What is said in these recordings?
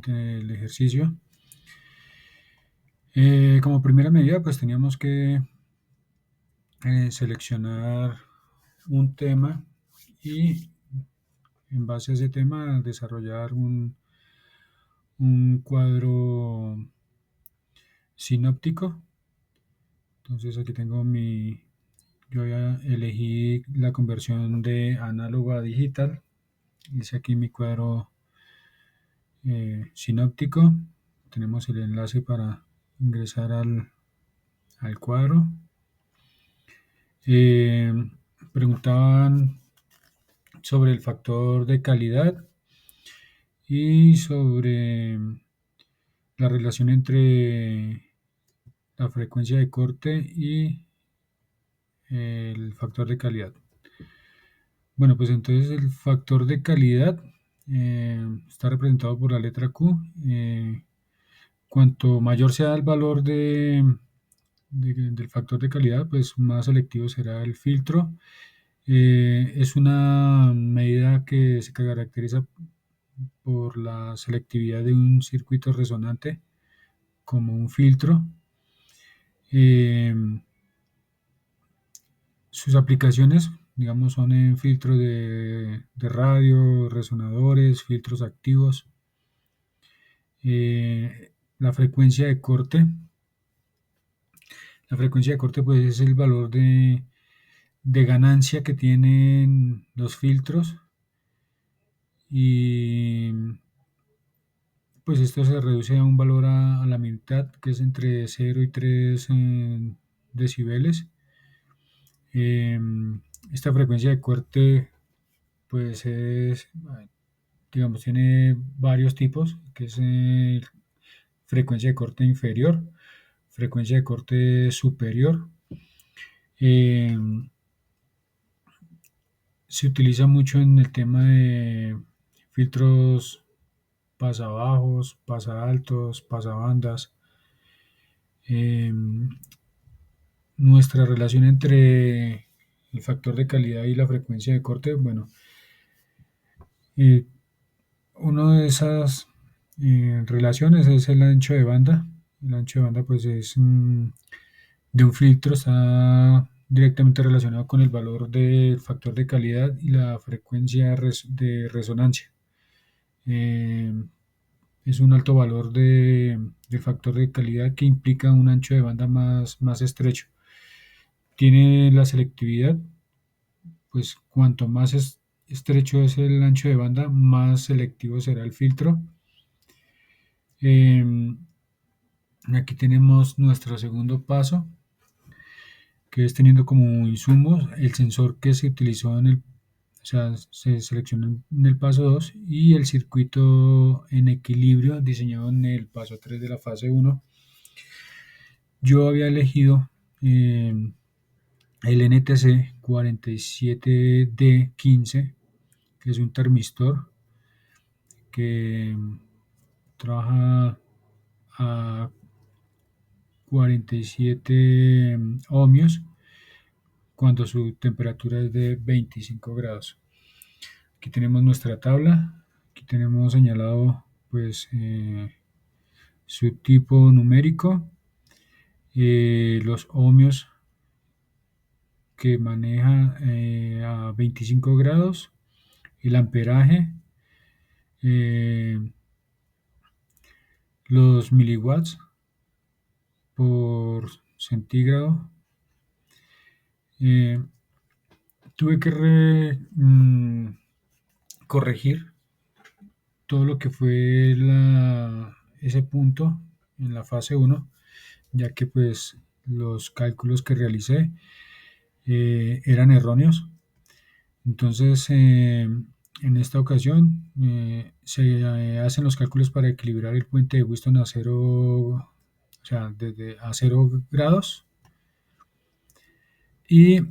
el ejercicio. Como primera medida, pues teníamos que seleccionar un tema y en base a ese tema desarrollar un cuadro sinóptico. Entonces aquí tengo yo ya elegí la conversión de análogo a digital. Hice aquí mi cuadro sinóptico. Tenemos el enlace para ingresar al cuadro. Eh, Preguntaban sobre el factor de calidad y sobre la relación entre la frecuencia de corte y el factor de calidad. Bueno, pues entonces el factor de calidad está representado por la letra Q. Cuanto mayor sea el valor del factor de calidad, pues más selectivo será el filtro. Es una medida que se caracteriza por la selectividad de un circuito resonante como un filtro. Eh, Sus aplicaciones, digamos, son en filtros de radio, resonadores, filtros activos. La frecuencia de corte. La frecuencia de corte pues, es el valor de ganancia que tienen los filtros y pues esto se reduce a un valor a la mitad, que es entre 0 y 3 decibeles. Esta frecuencia de corte pues digamos, tiene varios tipos, que es frecuencia de corte inferior, frecuencia de corte superior. Eh, Se utiliza mucho en el tema de filtros pasabajos, pasaltos, pasabandas. Eh, Nuestra relación entre el factor de calidad y la frecuencia de corte, bueno, eh, una de esas relaciones es el ancho de banda. El ancho de banda pues es de un filtro, está directamente relacionado con el valor del factor de calidad y la frecuencia de resonancia. Eh, es un alto valor del factor de calidad que implica un ancho de banda más estrecho. Tiene la selectividad, pues cuanto más estrecho es el ancho de banda, más selectivo será el filtro. Aquí tenemos nuestro segundo paso, que es teniendo como insumos el sensor que se utilizó o sea, se seleccionó en el paso 2 y el circuito en equilibrio diseñado en el paso 3 de la fase 1. Yo había elegido el NTC 47D15, que es un termistor que trabaja a 47 ohmios cuando su temperatura es de 25 grados. Aquí tenemos nuestra tabla, aquí tenemos señalado pues su tipo numérico, los ohmios que maneja a 25 grados, el amperaje, eh, los miliwatts por centígrado. Eh, Tuve que corregir todo lo que fue ese punto en la fase 1, ya que pues los cálculos que realicé eran erróneos. Entonces, en esta ocasión se hacen los cálculos para equilibrar el puente de Wheatstone a 0, o sea, desde a 0 grados. Y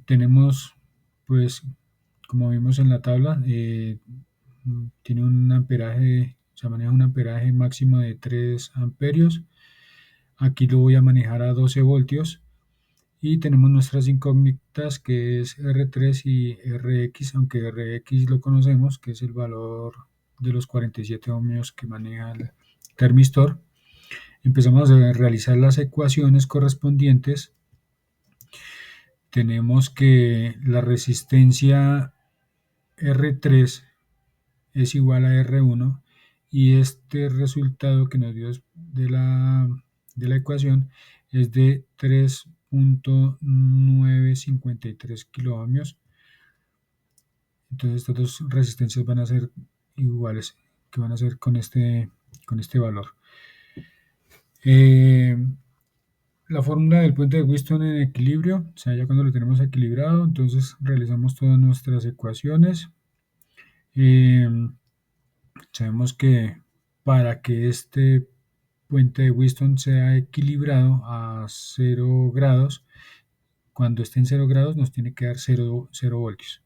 tenemos, pues, como vimos en la tabla, tiene un amperaje, o sea, maneja un amperaje máximo de 3 amperios. Aquí lo voy a manejar a 12 voltios. Y tenemos nuestras incógnitas, que es R3 y RX, aunque RX lo conocemos, que es el valor de los 47 ohmios que maneja el termistor. Empezamos a realizar las ecuaciones correspondientes. Tenemos que la resistencia R3 es igual a R1 y este resultado que nos dio de la ecuación es de 3.953 kiloohmios. Entonces estas dos resistencias van a ser iguales, que van a ser con este valor. La fórmula del puente de Wheatstone en equilibrio, o sea, ya cuando lo tenemos equilibrado, entonces realizamos todas nuestras ecuaciones. Sabemos que para que este puente de Wheatstone sea equilibrado a 0 grados, cuando esté en 0 grados nos tiene que dar 0 voltios.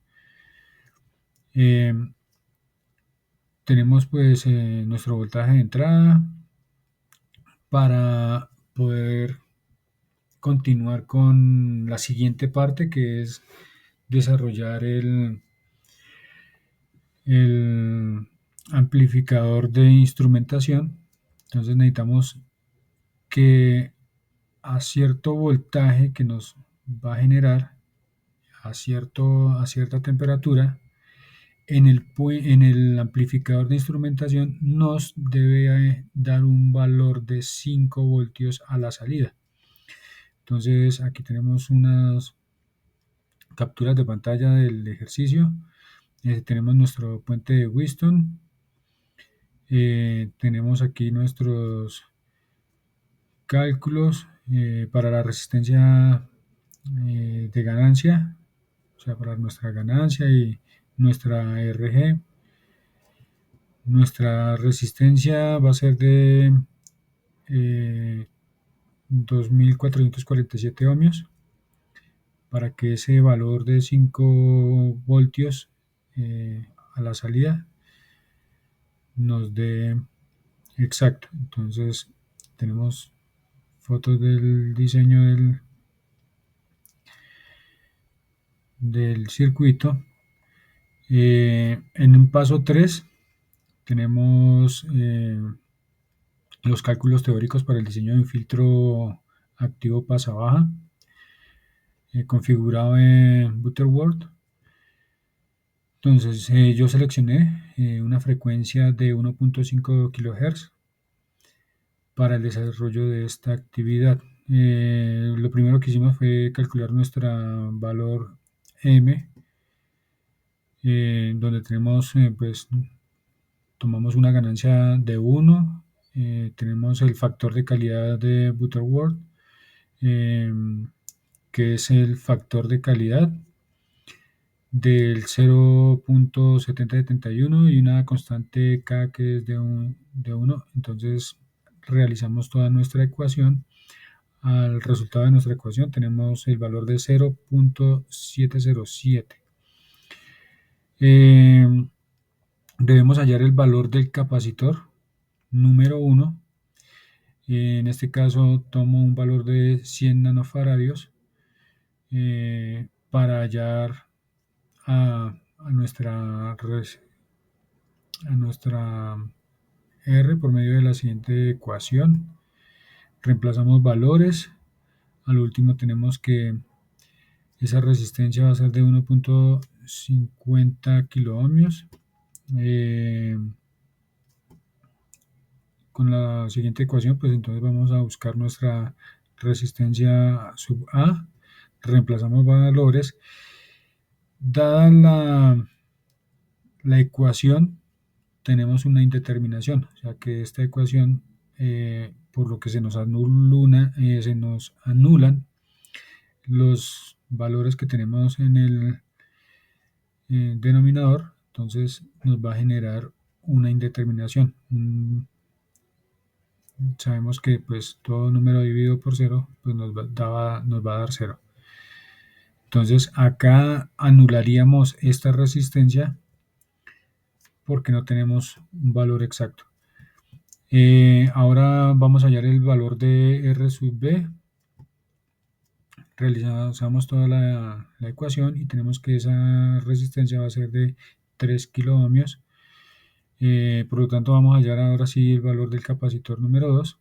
Tenemos pues nuestro voltaje de entrada para poder continuar con la siguiente parte, que es desarrollar el amplificador de instrumentación. Entonces necesitamos que a cierto voltaje que nos va a generar a cierta temperatura, en el amplificador de instrumentación nos debe dar un valor de 5 voltios a la salida. Entonces aquí tenemos unas capturas de pantalla del ejercicio. Tenemos nuestro puente de Wheatstone. Tenemos aquí nuestros cálculos para la resistencia de ganancia, o sea, para nuestra ganancia y nuestra RG. Nuestra resistencia va a ser de 2.447 ohmios para que ese valor de 5 voltios a la salida nos dé exacto. Entonces tenemos fotos del diseño del circuito. En un paso 3 tenemos los cálculos teóricos para el diseño de un filtro activo pasa baja configurado en Butterworth. Entonces yo seleccioné una frecuencia de 1.5 kHz para el desarrollo de esta actividad. Lo primero que hicimos fue calcular nuestro valor M, donde tenemos, pues, tomamos una ganancia de 1, tenemos el factor de calidad de Butterworth, que es el factor de calidad del 0.7071 y una constante K que es de 1. Entonces realizamos toda nuestra ecuación. Al resultado de nuestra ecuación tenemos el valor de 0.707. Debemos hallar el valor del capacitor número 1. En este caso tomo un valor de 100 nanofaradios para hallar a nuestra R por medio de la siguiente ecuación. Reemplazamos valores. Al último tenemos que esa resistencia va a ser de 1.50 kiloohmios. Con la siguiente ecuación, pues entonces vamos a buscar nuestra resistencia sub A. Reemplazamos valores. Dada la ecuación, tenemos una indeterminación, o sea que esta ecuación, por lo que se nos anulan los valores que tenemos en el denominador, entonces nos va a generar una indeterminación. Sabemos que pues todo número dividido por 0 pues nos va a dar 0. Entonces acá anularíamos esta resistencia porque no tenemos un valor exacto. Ahora vamos a hallar el valor de R sub B. Realizamos toda la ecuación y tenemos que esa resistencia va a ser de 3 kiloohmios. Por lo tanto, vamos a hallar ahora sí el valor del capacitor número 2.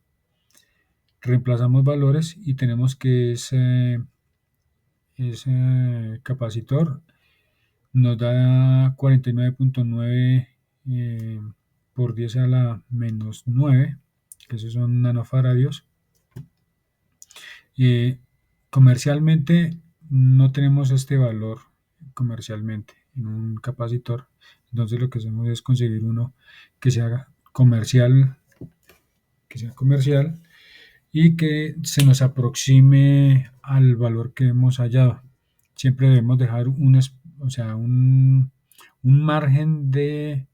Reemplazamos valores y tenemos que ese capacitor nos da 49.9 por 10 a la menos 9, que esos son nanofaradios. Comercialmente no tenemos este valor comercialmente en un capacitor, entonces lo que hacemos es conseguir uno que sea comercial, y que se nos aproxime al valor que hemos hallado. Siempre debemos dejar o sea, un margen de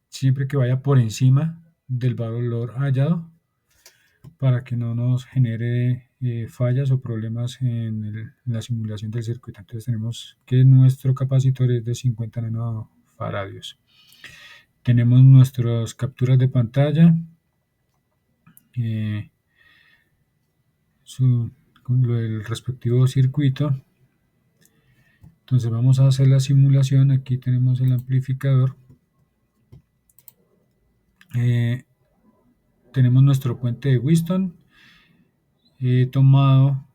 siempre que vaya por encima del valor hallado para que no nos genere fallas o problemas en la simulación del circuito. Entonces tenemos que nuestro capacitor es de 50 nanofaradios. Tenemos nuestras capturas de pantalla, eh, el respectivo circuito. Entonces vamos a hacer la simulación. Aquí tenemos el amplificador. Tenemos nuestro puente de Wheatstone. He tomado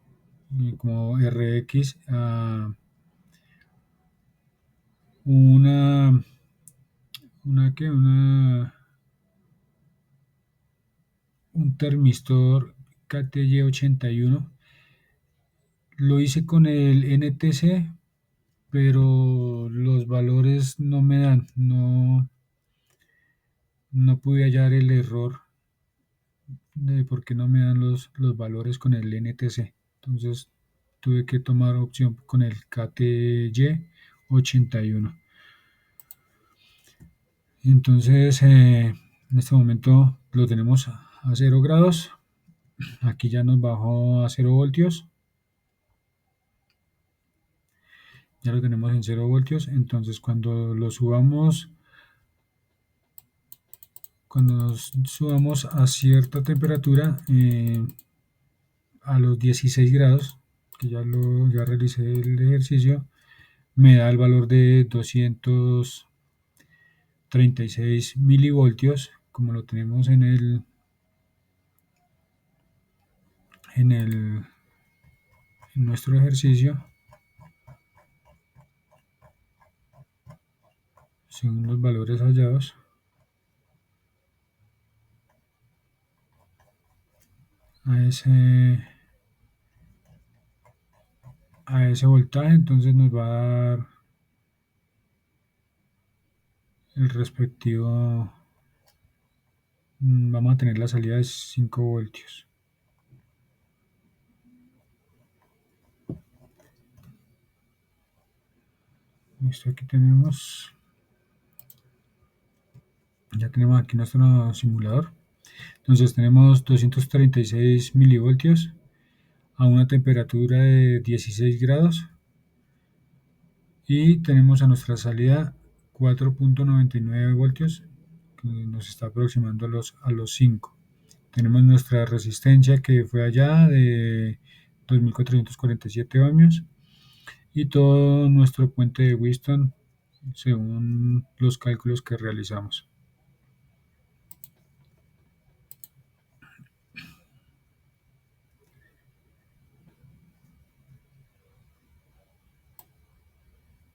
como RX a una, un termistor KTY81. Lo hice con el NTC, pero los valores no me dan, no pude hallar el error de por qué no me dan los valores con el NTC. Entonces tuve que tomar opción con el KTY81. Entonces en este momento lo tenemos a 0 grados. Aquí ya nos bajó a 0 voltios. Ya lo tenemos en 0 voltios. Entonces cuando nos subamos a cierta temperatura, a los 16 grados, que ya realicé el ejercicio, me da el valor de 236 milivoltios, como lo tenemos en nuestro ejercicio, según los valores hallados. A ese voltaje, entonces nos va a dar el respectivo, vamos a tener la salida de 5 voltios. Listo, aquí ya tenemos aquí nuestro simulador. Entonces tenemos 236 milivoltios a una temperatura de 16 grados y tenemos a nuestra salida 4.99 voltios, que nos está aproximando a los 5. Tenemos nuestra resistencia que fue allá de 2447 ohmios y todo nuestro puente de Wheatstone según los cálculos que realizamos.